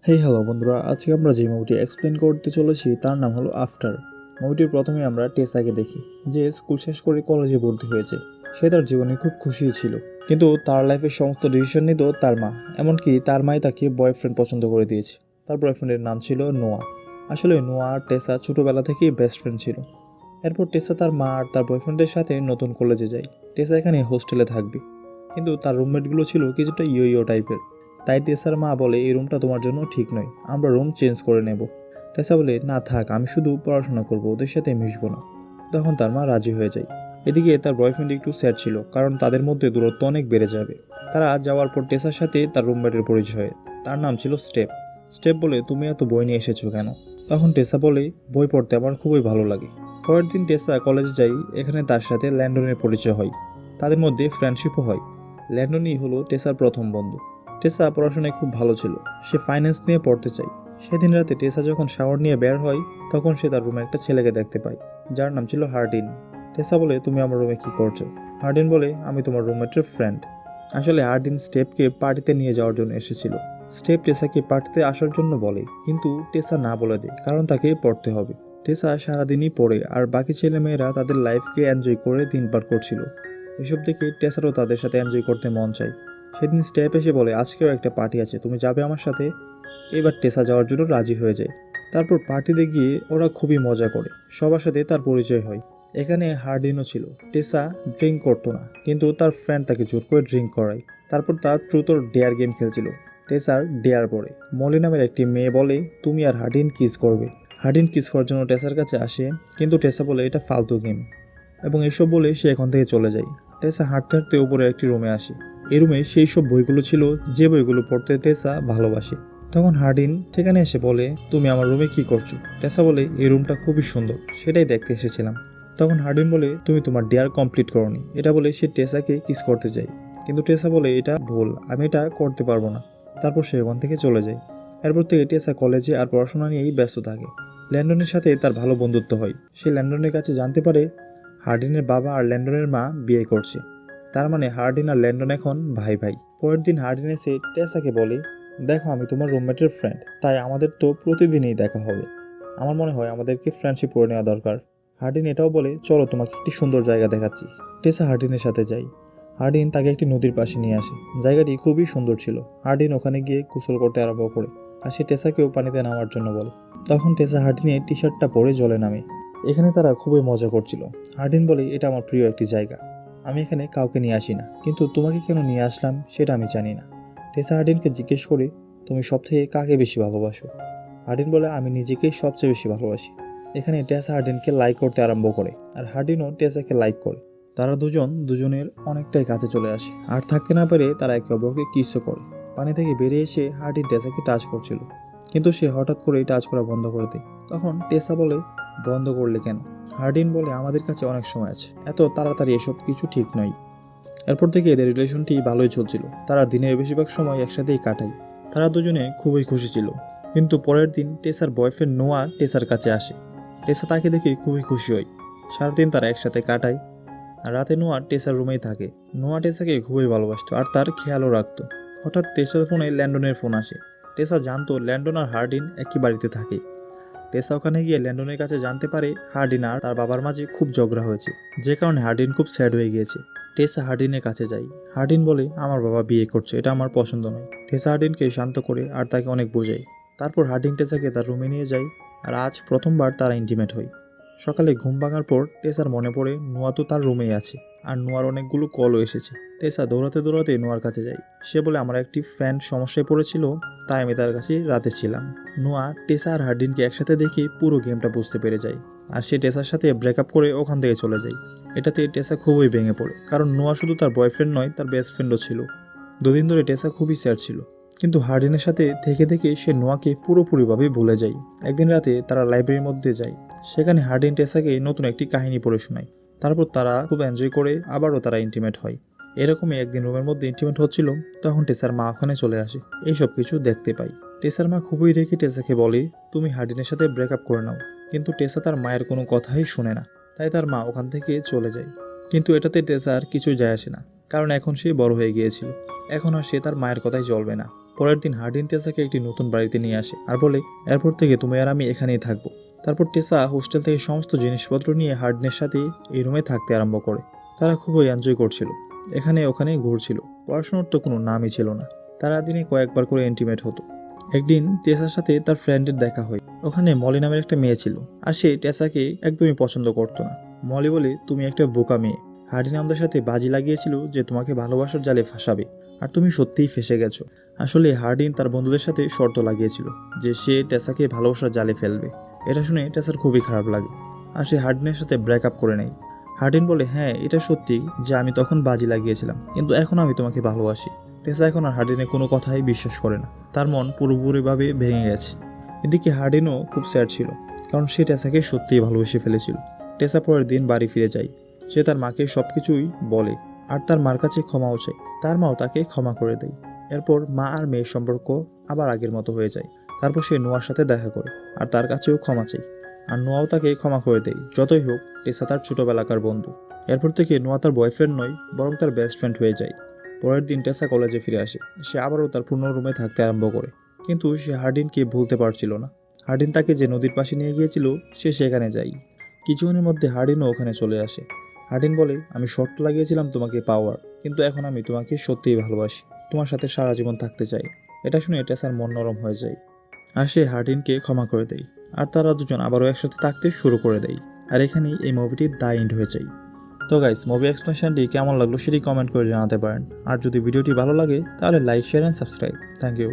Hello বন্ধুরা, আজকে আমরা যে মুভিটি এক্সপ্লেন করতে চলেছি তার নাম হলো আফটার। মুভিটির প্রথমে আমরা টেসাকে দেখি, যে স্কুল শেষ করে কলেজে ভর্তি হয়েছে। সে তার জীবনে খুব খুশি ছিল, কিন্তু তার লাইফের সমস্ত ডিসিশন নিত তার মা। এমনকি তার মাই তাকে বয়ফ্রেন্ড পছন্দ করে দিয়েছে। তার বয়ফ্রেন্ডের নাম ছিল নোয়া। আসলে নোয়া আর টেসা ছোটোবেলা থেকেই বেস্ট ফ্রেন্ড ছিল। এরপর টেসা তার মা আর তার বয়ফ্রেন্ডের সাথে নতুন কলেজে যায়। টেসা এখানে হোস্টেলে থাকবে, কিন্তু তার রুমমেটগুলো ছিল কিছুটা ইয়ো টাইপের। তাই টেসার মা বলে, এই রুমটা তোমার জন্য ঠিক নয়, আমরা রুম চেঞ্জ করে নেব। টেসা বলে, না থাক, আমি শুধু পড়াশোনা করব, ওদের সাথে মিশবো না। তখন তার মা রাজি হয়ে যায়। এদিকে তার বয়ফ্রেন্ড একটু স্যাড ছিল, কারণ তাদের মধ্যে দূরত্ব অনেক বেড়ে যাবে। তারা যাওয়ার পর টেসার সাথে তার রুমমেটের পরিচয় হয়। তার নাম ছিল স্টেপ। স্টেপ বলে, তুমি এত বই নিয়ে এসেছো কেন? তখন টেসা বলে, বই পড়তে আমার খুবই ভালো লাগে। পরের দিন টেসা কলেজে যায়। এখানে তার সাথে ল্যান্ডনের পরিচয় হয়। তাদের মধ্যে ফ্রেন্ডশিপও হয়। ল্যান্ডনই হলো টেসার প্রথম বন্ধু। টেসা পড়াশোনায় খুব ভালো ছিল। সে ফাইন্যান্স নিয়ে পড়তে চায়। সেদিন রাতে টেসা যখন শাওয়ার নিয়ে বের হয়, তখন সে তার রুমে একটা ছেলেকে দেখতে পায়, যার নাম ছিল হার্ডিন। টেসা বলে, তুমি আমার রুমে কি করছো? হার্ডিন বলে, আমি তোমার রুমমেটের ফ্রেন্ড। আসলে হার্ডিন স্টেপকে পার্টিতে নিয়ে যাওয়ার জন্য এসেছিল। স্টেপ টেসাকে পার্টিতে আসার জন্য বলে, কিন্তু টেসা না বলে দেয়, কারণ তাকে পড়তে হবে। টেসা সারাদিনই পড়ে, আর বাকি ছেলেমেয়েরা তাদের লাইফকে এনজয় করে দিন পার করছিল। এসব দেখে টেসারও তাদের সাথে এনজয় করতে মন চায়। সেদিন স্টেপ এসে বলে, আজকেও একটা পার্টি আছে, তুমি যাবে আমার সাথে? এবার টেসা যাওয়ার জন্য রাজি হয়ে যায়। তারপর পার্টিতে গিয়ে ওরা খুবই মজা করে, সবার সাথে তার পরিচয় হয়। এখানে হার্ডিনও ছিল। টেসা ড্রিঙ্ক করতো না, কিন্তু তার ফ্রেন্ড তাকে জোর করে ড্রিঙ্ক করায়। তারপর তার ট্রুথ ওর ডেয়ার গেম খেলছিল। টেসার ডেয়ার পড়ে মলি নামের একটি মেয়ে বলে, তুমি আর হার্ডিন কিস করবে। হার্ডিন কিস করার জন্য টেসার কাছে আসে, কিন্তু টেসা বলে এটা ফালতু গেম, এবং এসব বলে সে এখান থেকে চলে যায়। টেসা হাঁটতে হাঁটতে উপরে একটি রুমে আসে। এই রুমে সেই সব বইগুলো ছিল যে বইগুলো পড়তে টেসা ভালোবাসে। তখন হার্ডিন সেখানে এসে বলে, তুমি আমার রুমে কি করছো? টেসা বলে, এই রুমটা খুবই সুন্দর, সেটাই দেখতে এসেছিলাম। তখন হার্ডিন বলে, তুমি তোমার ডেয়ার কমপ্লিট করোনি। এটা বলে সে টেসাকে কিস করতে যায়, কিন্তু টেসা বলে, এটা ভুল, আমি এটা করতে পারবো না। তারপর সে ওখান থেকে চলে যায়। এরপর থেকে টেসা কলেজে আর পড়াশোনা নিয়েই ব্যস্ত থাকে। ল্যান্ডনের সাথে তার ভালো বন্ধুত্ব হয়। সে ল্যান্ডনের কাছে জানতে পারে হার্ডিনের বাবা আর ল্যান্ডনের মা বিয়ে করছে। তার মানে হার্ডিন আর ল্যান্ডন এখন ভাই ভাই। পরের দিন হার্ডিন এসে টেসাকে বলে, দেখো, আমি তোমার রুমমেটের ফ্রেন্ড, তাই আমাদের তো প্রতিদিনই দেখা হবে। আমার মনে হয় আমাদেরকে ফ্রেন্ডশিপ করে নেওয়া দরকার। হার্ডিন এটাও বলে, চলো তোমাকে একটি সুন্দর জায়গা দেখাচ্ছি। টেসা হার্ডিনের সাথে যায়। হার্ডিন তাকে একটি নদীর পাশে নিয়ে আসে। জায়গাটি খুবই সুন্দর ছিল। হার্ডিন ওখানে গিয়ে গোসল করতে আরম্ভ করে, আর সে টেসাকেও পানিতে নামার জন্য বলে। তখন টেসা হার্ডিনের টি শার্টটা পরে জলে নামে। এখানে তারা খুবই মজা করছিল। হার্ডিন বলে, এটা আমার প্রিয় একটি জায়গা, আমি এখানে কাউকে নিয়ে আসি না, কিন্তু তোমাকে কেন নিয়ে আসলাম সেটা আমি জানি না। টেসা হার্ডিনকে জিজ্ঞেস করে, তুমি সব থেকে কাকে বেশি ভালোবাসো? হার্ডিন বলে, আমি নিজেকেই সবচেয়ে বেশি ভালোবাসি। এখানে টেসা হার্ডিনকে লাইক করতে আরম্ভ করে, আর হার্ডিনও টেসাকে লাইক করে। তারা দুজনের অনেকটাই কাছে চলে আসে, আর থাকতে না পেরে তারা একে অপরকে কিসও করে। পানি থেকে বেরিয়ে এসে হার্ডিন টেসাকে টাচ করছিল, কিন্তু সে হঠাৎ করেই টাচ করা বন্ধ করে দেয়। তখন টেসা বলে, বন্ধ করলে কেন? হার্ডিন বলে, আমাদের কাছে অনেক সময় আছে, এত তাড়াতাড়ি এসব কিছু ঠিক নয়। এরপর থেকে এদের রিলেশনটি ভালোই চলছিল। তারা দিনের বেশিরভাগ সময় একসাথেই কাটায়। তারা দুজনে খুবই খুশি ছিল। কিন্তু পরের দিন টেসার বয়ফ্রেন্ড নোয়া টেসার কাছে আসে। টেসা তাকে দেখে খুবই খুশি হয়। সারাদিন তারা একসাথে কাটায়, আর রাতে নোয়া টেসার রুমেই থাকে। নোয়া টেসাকে খুবই ভালোবাসতো আর তার খেয়ালও রাখতো। হঠাৎ টেসার ফোনে ল্যান্ডনের ফোন আসে। টেসা জানতো ল্যান্ডন আর হার্ডিন একই বাড়িতে থাকে। টেসা ওখানে গিয়ে ল্যান্ডনের কাছে জানতে পারে হার্ডিন আর তার বাবার মাঝে খুব ঝগড়া হয়েছে, যে কারণে হার্ডিন খুব স্যাড হয়ে গিয়েছে। টেসা হার্ডিনের কাছে যায়। হার্ডিন বলে, আমার বাবা বিয়ে করছে, এটা আমার পছন্দ নয়। টেসা হার্ডিনকে শান্ত করে আর তাকে অনেক বোঝায়। তারপর হার্ডিন টেসাকে তার রুমে নিয়ে যায়, আর আজ প্রথমবার তারা ইন্টিমেট হয়। সকালে ঘুম ভাঙার পর টেসার মনে পড়ে নোয়া তো তার রুমেই আছে, আর নোয়ার অনেকগুলো কলও এসেছে। টেসা দৌড়াতে দৌড়াতে নোয়ার কাছে যায়। সে বলে, আমার একটি ফ্রেন্ড সমস্যায় পড়েছিল, তাই আমি তার কাছে রাতে ছিলাম। নোয়া টেসা আর হার্ডিনকে একসাথে দেখে পুরো গেমটা বুঝতে পেরে যায়, আর সে টেসার সাথে ব্রেকআপ করে ওখান থেকে চলে যায়। এটাতে টেসা খুবই ভেঙে পড়ে, কারণ নোয়া শুধু তার বয়ফ্রেন্ড নয়, তার বেস্ট ফ্রেন্ডও ছিল। দুদিন ধরে টেসা খুবই স্যাড ছিল, কিন্তু হার্ডিনের সাথে থেকে থেকে সে নোয়াকে পুরোপুরিভাবে ভুলে যায়। একদিন রাতে তারা লাইব্রেরির মধ্যে যায়। সেখানে হার্ডিন টেসাকে নতুন একটি কাহিনী পড়ে শোনায়। তারপর তারা খুব এনজয় করে আবারও তারা ইন্টিমেট হয়। এরকমই একদিন রুমের মধ্যে ইন্টিমেট হচ্ছিল, তখন টেসার মা ওখানে চলে আসে। এইসব কিছু দেখতে পাই। টেসার মা খুবই রেখে টেসাকে বলে, তুমি হার্ডিনের সাথে ব্রেকআপ করে নাও। কিন্তু টেসা তার মায়ের কোনো কথাই শুনে না, তাই তার মা ওখান থেকে চলে যায়। কিন্তু এটাতে টেসার কিছু যায় আসে না, কারণ এখন সে বড় হয়ে গিয়েছিল। এখন আর সে তার মায়ের কথাই চলবে না। পরের দিন হার্ডিন টেসাকে একটি নতুন বাড়িতে নিয়ে আসে আর বলে, এরপর থেকে তুমি আর আমি এখানেই থাকবো। তারপর টেসা হোস্টেল থেকে সমস্ত জিনিসপত্র নিয়ে হার্ডিনের সাথে এই রুমে থাকতে আরম্ভ করে। তারা খুবই এনজয় করছিল, এখানে ওখানে ঘুরছিল, পড়াশোনার তো কোনো নামই ছিল না। তারা দিনে কয়েকবার করে ইন্টিমেট হতো। একদিন টেসার সাথে তার ফ্রেন্ডের দেখা হয়। ওখানে মলি নামের একটা মেয়ে ছিল, আর সে টেসাকে একদমই পছন্দ করতো না। মলি বলে, তুমি একটা বোকা মেয়ে। হার্ডিন আমাদের সাথে বাজি লাগিয়েছিল যে তোমাকে ভালোবাসার জালে ফাঁসাবে, আর তুমি সত্যিই ফেসে গেছো। আসলে হার্ডিন তার বন্ধুদের সাথে শর্ত লাগিয়েছিল যে সে টেসাকে ভালোবাসার জালে ফেলবে। এটা শুনে টেসার খুবই খারাপ লাগে, আর সে হার্ডিনের সাথে ব্রেকআপ করে নেয়। হার্ডিন বলে, হ্যাঁ এটা সত্যি যে আমি তখন বাজি লাগিয়েছিলাম, কিন্তু এখন আমি তোমাকে ভালোবাসি। টেসা এখন আর হার্ডিনের কোনো কথাই বিশ্বাস করে না, তার মন পুরোপুরিভাবে ভেঙে গেছে। এদিকে হার্ডিনও খুব স্যাড ছিল, কারণ সে টেসাকে সত্যিই ভালোবেসে ফেলেছিল। টেসা পরের দিন বাড়ি ফিরে যায়। সে তার মাকে সব কিছুই বলে, আর তার মার কাছে ক্ষমাও চায়। তার মাও তাকে ক্ষমা করে দেয়। এরপর মা আর মেয়ের সম্পর্ক আবার আগের মতো হয়ে যায়। তারপর সে নোয়ার সাথে দেখা করে, আর তার কাছেও ক্ষমা চায়, আর নোয়াও তাকে ক্ষমা করে দেয়। যতই হোক, টেসা তার ছোটবেলাকার বন্ধু। এরপর থেকে নোয়া তার বয়ফ্রেন্ড নয়, বরং তার বেস্ট ফ্রেন্ড হয়ে যায়। পরের দিন টেসা কলেজে ফিরে আসে। সে আবারও তার পুরনো রুমে থাকতে আরম্ভ করে, কিন্তু সে হার্ডিনকে ভুলতে পারছিল না। হার্ডিন তাকে যে নদীর পাশে নিয়ে গিয়েছিল, সে সেখানে যায়। কিছুক্ষণের মধ্যে হার্ডিনও ওখানে চলে আসে। হার্ডিন বলে, আমি শর্ত লাগিয়েছিলাম তোমাকে পাওয়ার, কিন্তু এখন আমি তোমাকে সত্যিই ভালোবাসি, তোমার সাথে সারা জীবন থাকতে চাই। এটা শুনে টেসার মন নরম হয়ে যায়, আর সে হার্ডিনকে ক্ষমা করে দেয়। আর তারা দুজন আবারও একসাথে থাকতে শুরু করে দেয়। আর এখানেই এই মুভিটি দ্য এন্ড হয়ে যায়। তো গাইস, মুভি এক্সপ্লেনেশনটি কেমন লাগলো সেটি কমেন্ট করে জানাতে পারেন। আর যদি ভিডিওটি ভালো লাগে তাহলে like, share and subscribe. Thank you.